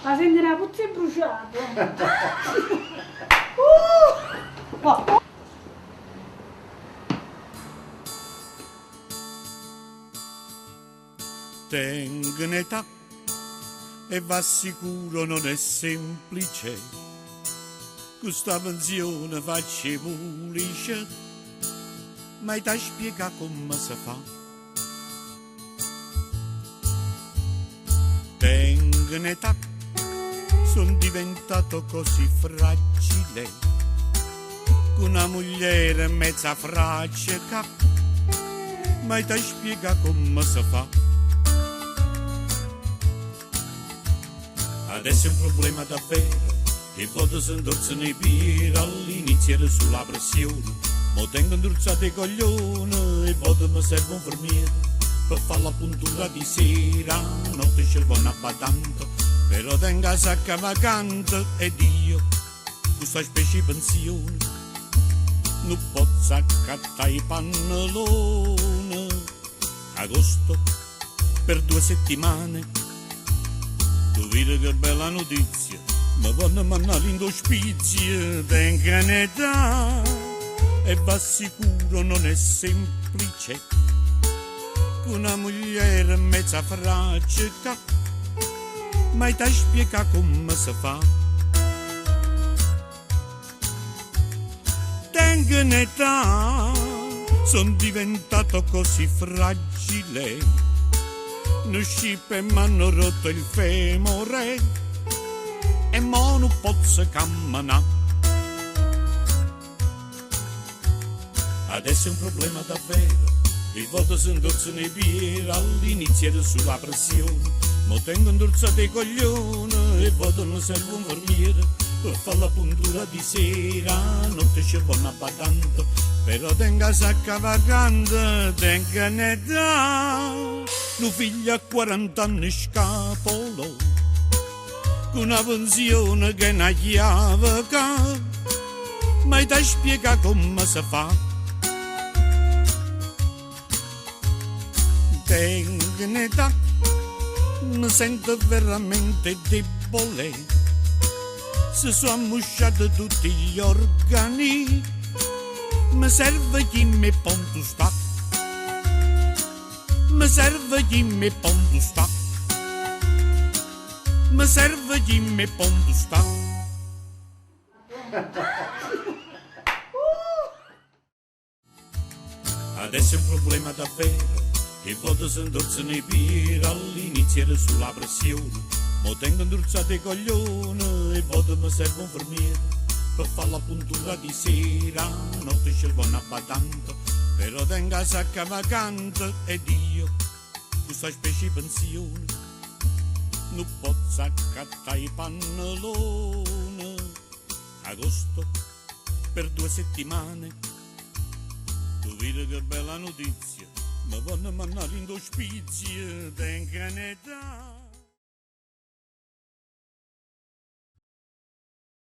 La senti la puzza è bruciata. Tengo un'età e va sicuro non è semplice. Questa pensione faccia pulisce, ma ti spiega come si fa. Tengo un'età, sono diventato così fragile, con una moglie mezza fragile, ma ti spiega come si fa. Adesso è un problema davvero, e vado sentirsi nei piedi all'iniziare sulla pressione. Mo tengo indruzzati i coglioni e vado mi serve un fermiere per fare la puntura di sera. Notte cervona battante, però tengo la sacca vacante ed io, questa specie di pensione, non posso accattare i pannoloni. Agosto, per 2 settimane, tu vedi che bella notizia, ma vanno a mandare in ospizio. Tengo un'età e va sicuro non è semplice, con una moglie mezza fragile, ma ti spiega come si fa. Tengo un'età, sono diventato così fragile, non scippe m'hanno rotto il femore e mo non posso camminare. Adesso è un problema davvero, il voto si indorsa nei piedi all'iniziare sulla pressione. Mo tengo indorsati i coglioni e voto non serve un formiere per fare la puntura di sera. Notte ci vanno abbattando, però tengo la sacca vacante. Tengo un'età, lo figlio a 40 anni scapolo, con una pensione che è una chiave, ma ti spiega come si fa. Tengo un'età, mi sento veramente debole, si sono ammusciati tutti gli organi, mi serve chi mi pontu sta. Mi serve chi mi pontu sta. Mi serve chi mi pontu sta. Adesso è un problema davvero, e voto si indorsa nei piedi all'iniziare sulla pressione. Mo tengo indruzzati i coglioni e voto mi serve un fermiere per fare la puntura di sera. Notte cervona battante, però tengo la sacca vacante ed io, questa specie di pensione, non posso accattare i pannoloni. Agosto, per 2 settimane, tu vedi che bella notizia, ma vanno a mandare in ospizio. Tengo un'età.